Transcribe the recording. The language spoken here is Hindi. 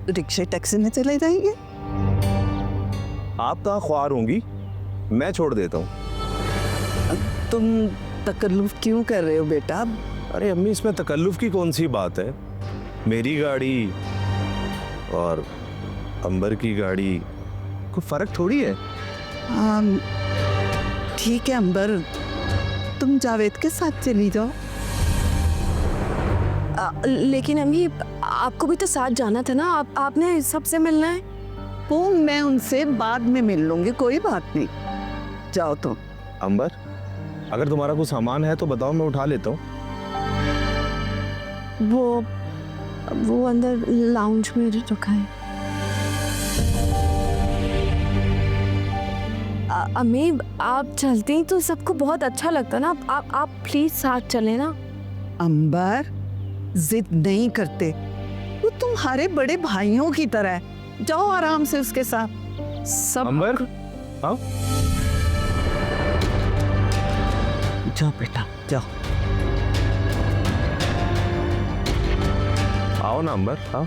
रिक्शे टैक्सी में चले जाएंगे। आप कहाँ ख्वार होंगी, मैं छोड़ देता हूँ। तुम तकल्लुफ क्यों कर रहे हो बेटा? अरे अम्मी, इसमें तकल्लुफ की कौन सी बात है? मेरी गाड़ी और अंबर की गाड़ी कोई फर्क थोड़ी है। ठीक है अंबर, तुम जावेद के साथ चली जाओ। लेकिन अम्मी, आपको भी तो साथ जाना था ना, आपने सबसे मिलना है। वो मैं उनसे बाद में मिल लूंगी, कोई बात नहीं। जाओ तुम। अंबर, अगर तुम्हारा कुछ सामान है तो बताओ, मैं उठा लेता हूँ। वो अंदर लाउंज में रखा है। अम्मी, आप चलती हैं तो सबको बहुत अच्छा लगता ना। आप प्लीज साथ चले ना। अंबर, जिद नहीं करते, वो तुम्हारे बड़े भाइयों की तरह है। जाओ आराम से उसके साथ। सब अंबर, हाँ जाओ बेटा, जाओ। आओ ना अंबर, हाँ।